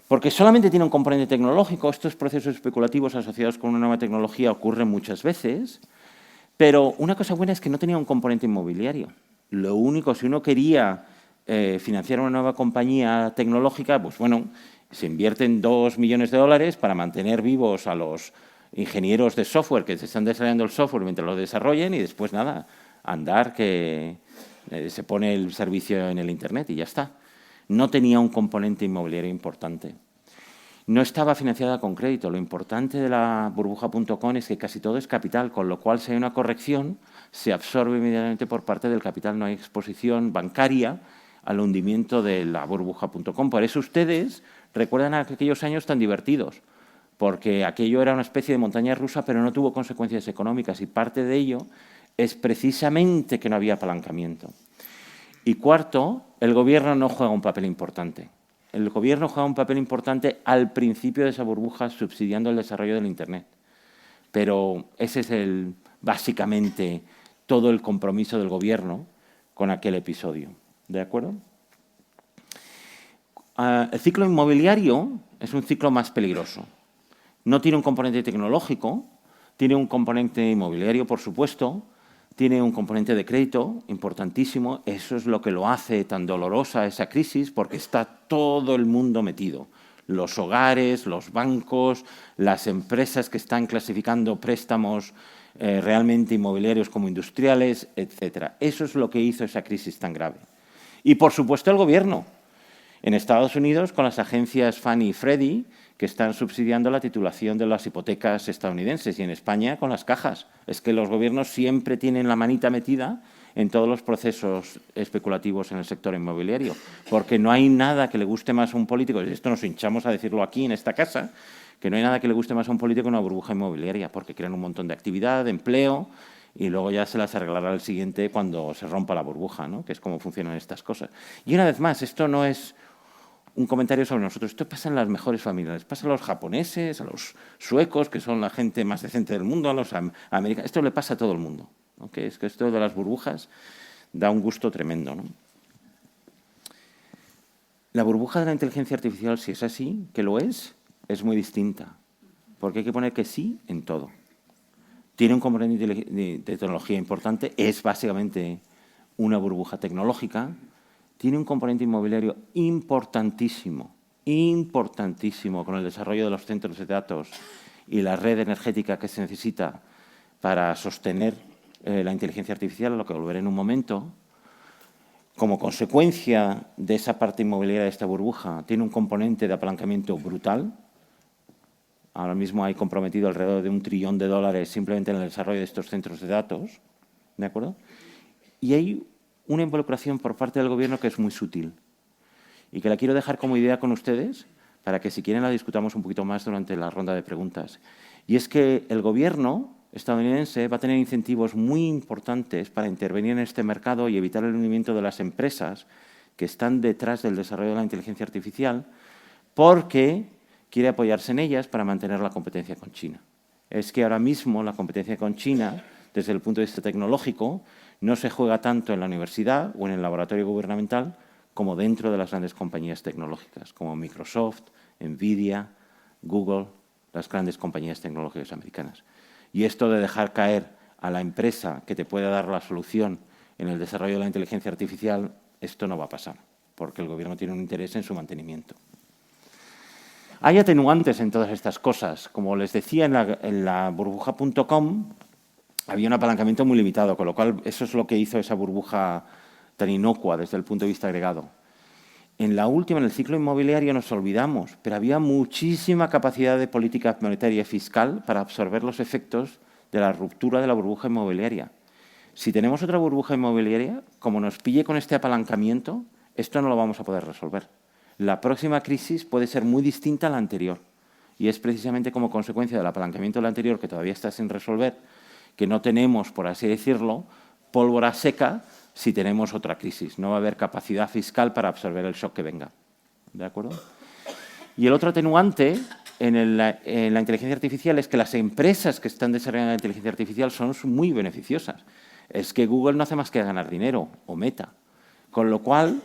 Porque solamente tiene un componente tecnológico. Estos procesos especulativos asociados con una nueva tecnología ocurren muchas veces, pero una cosa buena es que no tenía un componente inmobiliario. Lo único, si uno quería financiar una nueva compañía tecnológica, pues bueno, se invierten 2 millones de dólares para mantener vivos a los ingenieros de software que se están desarrollando el software mientras lo desarrollen y después nada, andar que se pone el servicio en el Internet y ya está. No tenía un componente inmobiliario importante. No estaba financiada con crédito. Lo importante de la burbuja.com es que casi todo es capital, con lo cual si hay una corrección se absorbe inmediatamente por parte del capital. No hay exposición bancaria al hundimiento de la burbuja.com. Por eso ustedes recuerdan aquellos años tan divertidos, porque aquello era una especie de montaña rusa, pero no tuvo consecuencias económicas y parte de ello es precisamente que no había apalancamiento. Y cuarto, el gobierno no juega un papel importante. El gobierno juega un papel importante al principio de esa burbuja subsidiando el desarrollo del Internet. Pero ese es básicamente todo el compromiso del gobierno con aquel episodio. ¿De acuerdo? El ciclo inmobiliario es un ciclo más peligroso. No tiene un componente tecnológico, tiene un componente inmobiliario, por supuesto, tiene un componente de crédito importantísimo. Eso es lo que lo hace tan dolorosa esa crisis, porque está todo el mundo metido. Los hogares, los bancos, las empresas que están clasificando préstamos realmente inmobiliarios como industriales, etcétera. Eso es lo que hizo esa crisis tan grave. Y, por supuesto, el gobierno. En Estados Unidos, con las agencias Fannie y Freddie, que están subsidiando la titulación de las hipotecas estadounidenses, y en España con las cajas. Es que los gobiernos siempre tienen la manita metida en todos los procesos especulativos en el sector inmobiliario, porque no hay nada que le guste más a un político, y esto nos hinchamos a decirlo aquí en esta casa, que no hay nada que le guste más a un político que una burbuja inmobiliaria, porque crean un montón de actividad, de empleo, y luego ya se las arreglará el siguiente cuando se rompa la burbuja, ¿no? Que es como funcionan estas cosas. Y una vez más, esto no es un comentario sobre nosotros. Esto pasa en las mejores familias. Pasa a los japoneses, a los suecos, que son la gente más decente del mundo, a los americanos. Esto le pasa a todo el mundo, ¿no? Que es que esto de las burbujas da un gusto tremendo, ¿no? La burbuja de la inteligencia artificial, si es así, que lo es muy distinta. Porque hay que poner que sí en todo. Tiene un componente de tecnología importante, es básicamente una burbuja tecnológica. Tiene un componente inmobiliario importantísimo, importantísimo, con el desarrollo de los centros de datos y la red energética que se necesita para sostener la inteligencia artificial, a lo que volveré en un momento. Como consecuencia de esa parte inmobiliaria de esta burbuja, tiene un componente de apalancamiento brutal. Ahora mismo hay comprometido alrededor de $1 trillón simplemente en el desarrollo de estos centros de datos, ¿de acuerdo? Y hay una involucración por parte del gobierno que es muy sutil y que la quiero dejar como idea con ustedes para que, si quieren, la discutamos un poquito más durante la ronda de preguntas. Y es que el gobierno estadounidense va a tener incentivos muy importantes para intervenir en este mercado y evitar el hundimiento de las empresas que están detrás del desarrollo de la inteligencia artificial, porque quiere apoyarse en ellas para mantener la competencia con China. Es que ahora mismo la competencia con China, desde el punto de vista tecnológico, no se juega tanto en la universidad o en el laboratorio gubernamental como dentro de las grandes compañías tecnológicas, como Microsoft, Nvidia, Google, las grandes compañías tecnológicas americanas. Y esto de dejar caer a la empresa que te pueda dar la solución en el desarrollo de la inteligencia artificial, esto no va a pasar, porque el Gobierno tiene un interés en su mantenimiento. Hay atenuantes en todas estas cosas. Como les decía, en la burbuja.com había un apalancamiento muy limitado, con lo cual eso es lo que hizo esa burbuja tan inocua desde el punto de vista agregado. En la última, en el ciclo inmobiliario, nos olvidamos, pero había muchísima capacidad de política monetaria y fiscal para absorber los efectos de la ruptura de la burbuja inmobiliaria. Si tenemos otra burbuja inmobiliaria, como nos pille con este apalancamiento, esto no lo vamos a poder resolver. La próxima crisis puede ser muy distinta a la anterior. Y es precisamente como consecuencia del apalancamiento de la anterior, que todavía está sin resolver, que no tenemos, por así decirlo, pólvora seca si tenemos otra crisis. No va a haber capacidad fiscal para absorber el shock que venga. ¿De acuerdo? Y el otro atenuante en la inteligencia artificial es que las empresas que están desarrollando la inteligencia artificial son muy beneficiosas. Es que Google no hace más que ganar dinero, o Meta. Con lo cual,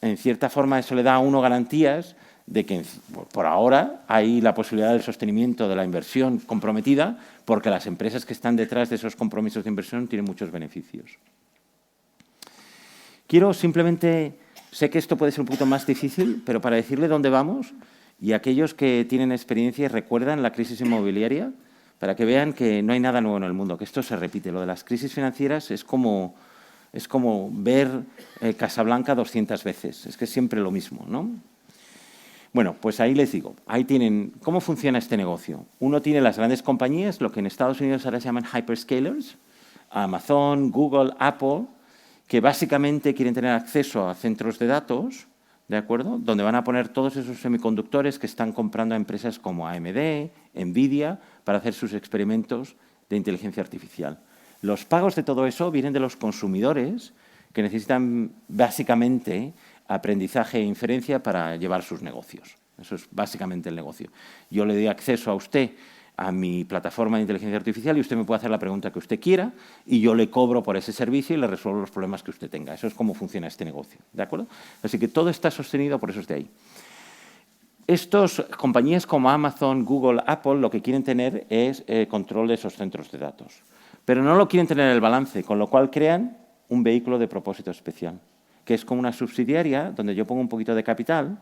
en cierta forma, eso le da a uno garantías de que por ahora hay la posibilidad del sostenimiento de la inversión comprometida, porque las empresas que están detrás de esos compromisos de inversión tienen muchos beneficios. Quiero simplemente, sé que esto puede ser un poquito más difícil, pero para decirle dónde vamos, y aquellos que tienen experiencia y recuerdan la crisis inmobiliaria, para que vean que no hay nada nuevo en el mundo, que esto se repite. Lo de las crisis financieras es como ver Casablanca 200 veces, es que es siempre lo mismo, ¿no? Bueno, pues ahí les digo, ahí tienen cómo funciona este negocio. Uno tiene las grandes compañías, lo que en Estados Unidos ahora se llaman hyperscalers, Amazon, Google, Apple, que básicamente quieren tener acceso a centros de datos, ¿de acuerdo?, donde van a poner todos esos semiconductores que están comprando a empresas como AMD, Nvidia, para hacer sus experimentos de inteligencia artificial. Los pagos de todo eso vienen de los consumidores que necesitan básicamente aprendizaje e inferencia para llevar sus negocios. Eso es básicamente el negocio. Yo le doy acceso a usted a mi plataforma de inteligencia artificial y usted me puede hacer la pregunta que usted quiera y yo le cobro por ese servicio y le resuelvo los problemas que usted tenga. Eso es cómo funciona este negocio, ¿de acuerdo? Así que todo está sostenido por esos de ahí. Estas compañías como Amazon, Google, Apple, lo que quieren tener es control de esos centros de datos. Pero no lo quieren tener en el balance, con lo cual crean un vehículo de propósito especial, que es como una subsidiaria donde yo pongo un poquito de capital,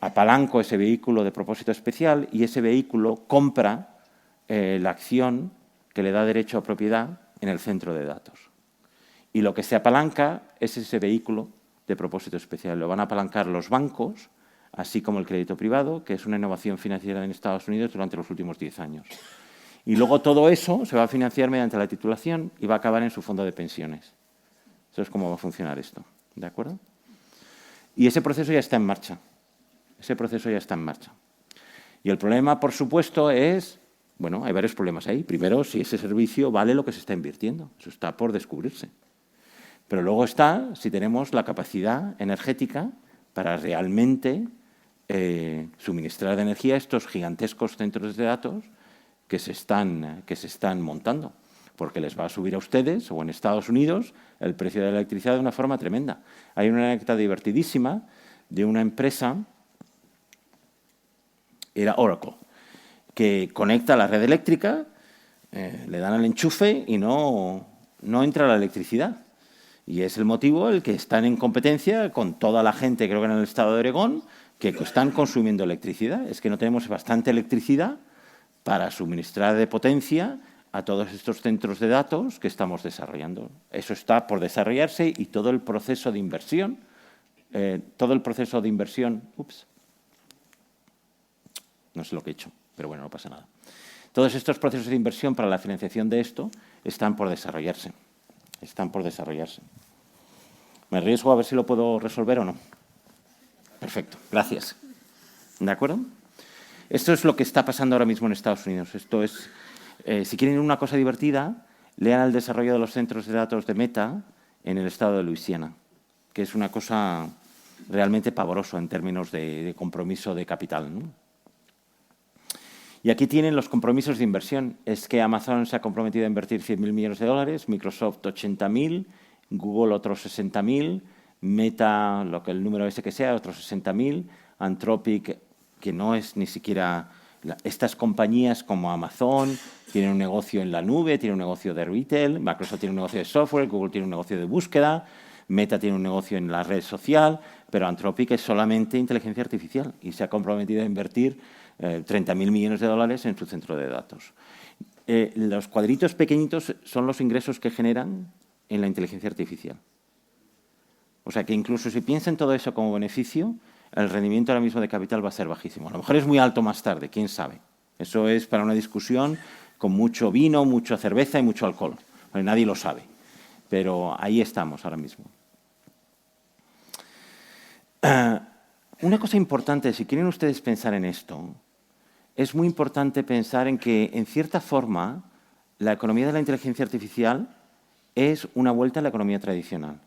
apalanco ese vehículo de propósito especial y ese vehículo compra la acción que le da derecho a propiedad en el centro de datos. Y lo que se apalanca es ese vehículo de propósito especial. Lo van a apalancar los bancos, así como el crédito privado, que es una innovación financiera en Estados Unidos durante los últimos 10 años. Y luego todo eso se va a financiar mediante la titulación y va a acabar en su fondo de pensiones. Eso es cómo va a funcionar esto, ¿de acuerdo? Y ese proceso ya está en marcha. Ese proceso ya está en marcha. Y el problema, por supuesto, es, bueno, hay varios problemas ahí. Primero, si ese servicio vale lo que se está invirtiendo. Eso está por descubrirse. Pero luego está si tenemos la capacidad energética para realmente suministrar de energía a estos gigantescos centros de datos que se están montando, porque les va a subir a ustedes, o en Estados Unidos, el precio de la electricidad de una forma tremenda. Hay una anécdota divertidísima de una empresa, era Oracle, que conecta a la red eléctrica, le dan al enchufe y no entra la electricidad. Y es el motivo el que están en competencia con toda la gente, creo que en el estado de Oregón, que están consumiendo electricidad. Es que no tenemos bastante electricidad para suministrar de potencia a todos estos centros de datos que estamos desarrollando. Eso está por desarrollarse y todo el proceso de inversión, no sé lo que he hecho, pero bueno, no pasa nada. Todos estos procesos de inversión para la financiación de esto están por desarrollarse. Están por desarrollarse. ¿Me arriesgo a ver si lo puedo resolver o no? Perfecto, gracias. ¿De acuerdo? Esto es lo que está pasando ahora mismo en Estados Unidos. Esto es, si quieren una cosa divertida, lean el desarrollo de los centros de datos de Meta en el estado de Luisiana, que es una cosa realmente pavorosa en términos de compromiso de capital, ¿no? Y aquí tienen los compromisos de inversión. Es que Amazon se ha comprometido a invertir 100.000 millones de dólares, Microsoft 80.000, Google otros 60.000, Meta, el número ese que sea, otros 60.000, Anthropic, que no es ni siquiera Estas compañías como Amazon tienen un negocio en la nube, tienen un negocio de retail, Microsoft tiene un negocio de software, Google tiene un negocio de búsqueda, Meta tiene un negocio en la red social, pero Anthropic es solamente inteligencia artificial y se ha comprometido a invertir 30.000 millones de dólares en su centro de datos. Los cuadritos pequeñitos son los ingresos que generan en la inteligencia artificial. O sea que incluso si piensan todo eso como beneficio, el rendimiento ahora mismo de capital va a ser bajísimo. A lo mejor es muy alto más tarde, quién sabe. Eso es para una discusión con mucho vino, mucha cerveza y mucho alcohol. Nadie lo sabe, pero ahí estamos ahora mismo. Una cosa importante, si quieren ustedes pensar en esto, es muy importante pensar en que, en cierta forma, la economía de la inteligencia artificial es una vuelta a la economía tradicional.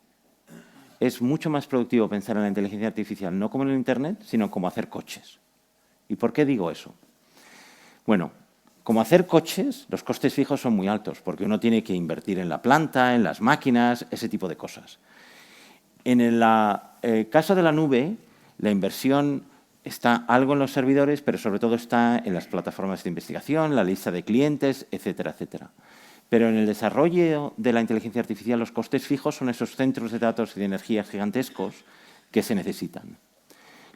Es mucho más productivo pensar en la inteligencia artificial no como en el Internet, sino como hacer coches. ¿Y por qué digo eso? Bueno, como hacer coches, los costes fijos son muy altos, porque uno tiene que invertir en la planta, en las máquinas, ese tipo de cosas. En el caso de la nube, la inversión está algo en los servidores, pero sobre todo está en las plataformas de investigación, la lista de clientes, etcétera, etcétera. Pero en el desarrollo de la inteligencia artificial, los costes fijos son esos centros de datos y de energía gigantescos que se necesitan.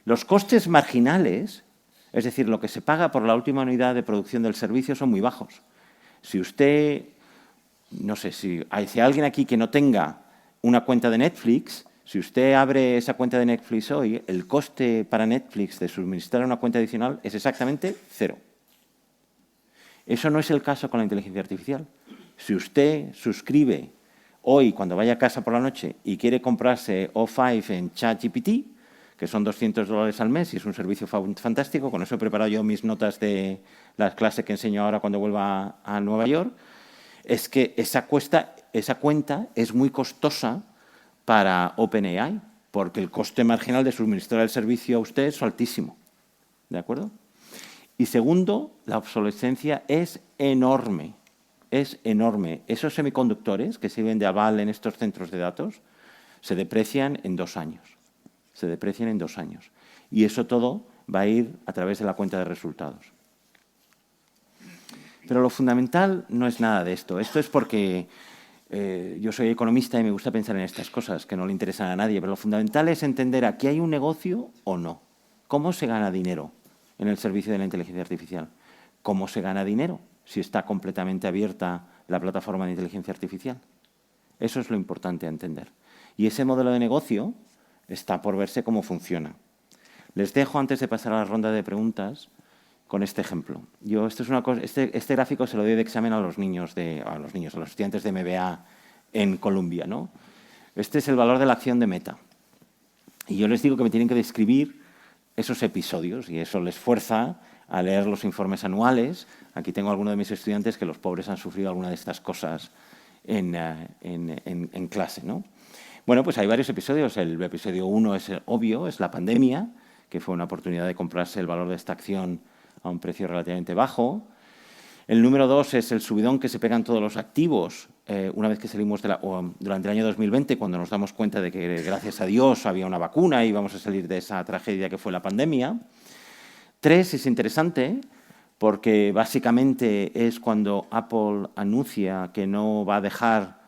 Los costes marginales, es decir, lo que se paga por la última unidad de producción del servicio, son muy bajos. Si usted, no sé, si hay alguien aquí que no tenga una cuenta de Netflix, si usted abre esa cuenta de Netflix hoy, el coste para Netflix de suministrar una cuenta adicional es exactamente 0. Eso no es el caso con la inteligencia artificial. Si usted suscribe hoy, cuando vaya a casa por la noche, y quiere comprarse O5 en ChatGPT, que son $200 al mes y es un servicio fantástico, con eso he preparado yo mis notas de la clase que enseño ahora cuando vuelva a Nueva York, es que esa cuenta es muy costosa para OpenAI, porque el coste marginal de suministrar el servicio a usted es altísimo. ¿De acuerdo? Y segundo, la obsolescencia es enorme. Es enorme. Esos semiconductores que sirven de aval en estos centros de datos se deprecian en 2 años. Se deprecian en 2 años. Y eso todo va a ir a través de la cuenta de resultados. Pero lo fundamental no es nada de esto. Esto es porque yo soy economista y me gusta pensar en estas cosas que no le interesan a nadie. Pero lo fundamental es entender aquí hay un negocio o no. ¿Cómo se gana dinero en el servicio de la inteligencia artificial? ¿Cómo se gana dinero si está completamente abierta la plataforma de inteligencia artificial? Eso es lo importante a entender. Y ese modelo de negocio está por verse cómo funciona. Les dejo, antes de pasar a la ronda de preguntas, con este ejemplo. Este gráfico se lo doy de examen a los estudiantes de MBA en Columbia, ¿no? Este es el valor de la acción de Meta. Y yo les digo que me tienen que describir esos episodios y eso les fuerza a leer los informes anuales. Aquí tengo a algunos de mis estudiantes que los pobres han sufrido alguna de estas cosas en clase, ¿no? Bueno, pues hay varios episodios. El episodio 1 es obvio, es la pandemia, que fue una oportunidad de comprarse el valor de esta acción a un precio relativamente bajo. El número 2 es el subidón que se pegan todos los activos una vez que salimos durante el año 2020, cuando nos damos cuenta de que, gracias a Dios, había una vacuna y íbamos a salir de esa tragedia que fue la pandemia. 3 es interesante porque básicamente es cuando Apple anuncia que no va a dejar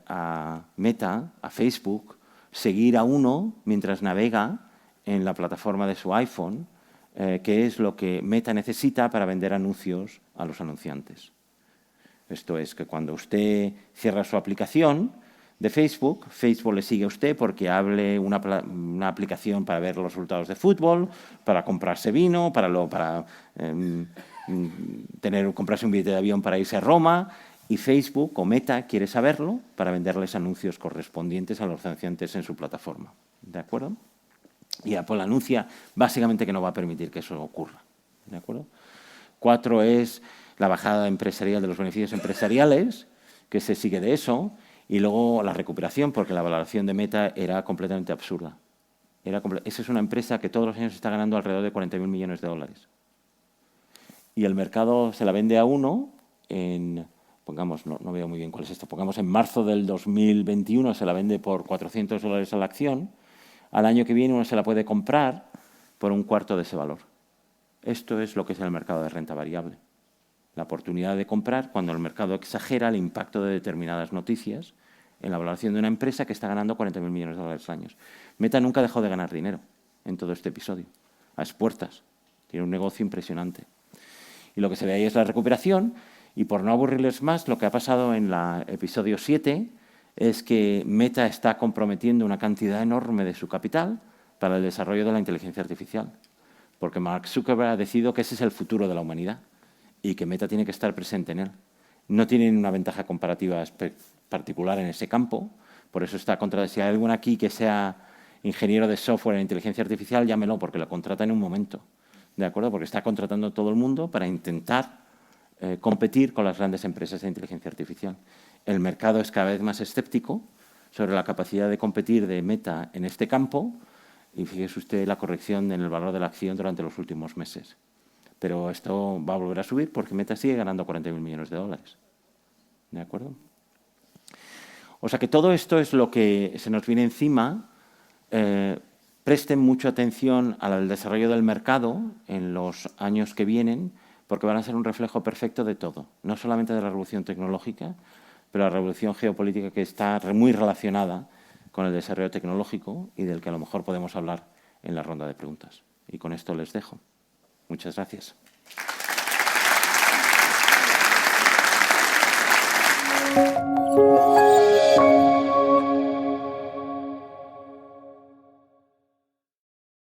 a Meta, a Facebook, seguir a uno mientras navega en la plataforma de su iPhone, que es lo que Meta necesita para vender anuncios a los anunciantes. Esto es que cuando usted cierra su aplicación de Facebook, Facebook le sigue a usted porque hable una aplicación para ver los resultados de fútbol, para comprarse vino, para comprarse un billete de avión para irse a Roma, y Facebook o Meta quiere saberlo para venderles anuncios correspondientes a los anunciantes en su plataforma. ¿De acuerdo? Y Apple anuncia básicamente que no va a permitir que eso ocurra. ¿De acuerdo? 4 es la bajada empresarial de los beneficios empresariales, que se sigue de eso, y luego la recuperación, porque la valoración de Meta era completamente absurda. Esa es una empresa que todos los años está ganando alrededor de 40.000 millones de dólares. Y el mercado se la vende a uno en, pongamos, no veo muy bien cuál es esto, pongamos en marzo del 2021 se la vende por $400 a la acción. Al año que viene uno se la puede comprar por un cuarto de ese valor. Esto es lo que es el mercado de renta variable. La oportunidad de comprar cuando el mercado exagera el impacto de determinadas noticias en la valoración de una empresa que está ganando 40.000 millones de dólares al año. Meta nunca ha dejado de ganar dinero en todo este episodio, a expuertas. Tiene un negocio impresionante. Y lo que se ve ahí es la recuperación, y por no aburrirles más, lo que ha pasado en el episodio 7 es que Meta está comprometiendo una cantidad enorme de su capital para el desarrollo de la inteligencia artificial, porque Mark Zuckerberg ha decidido que ese es el futuro de la humanidad y que Meta tiene que estar presente en él. No tienen una ventaja comparativa particular en ese campo, por eso está contratado. Si hay alguien aquí que sea ingeniero de software en inteligencia artificial, llámelo, porque lo contrata en un momento, ¿de acuerdo? Porque está contratando a todo el mundo para intentar competir con las grandes empresas de inteligencia artificial. El mercado es cada vez más escéptico sobre la capacidad de competir de Meta en este campo, y fíjese usted la corrección en el valor de la acción durante los últimos meses. Pero esto va a volver a subir porque Meta sigue ganando 40.000 millones de dólares. ¿De acuerdo? O sea que todo esto es lo que se nos viene encima. Presten mucha atención al desarrollo del mercado en los años que vienen, porque van a ser un reflejo perfecto de todo, no solamente de la revolución tecnológica, pero la revolución geopolítica que está muy relacionada con el desarrollo tecnológico y del que a lo mejor podemos hablar en la ronda de preguntas. Y con esto les dejo. Muchas gracias.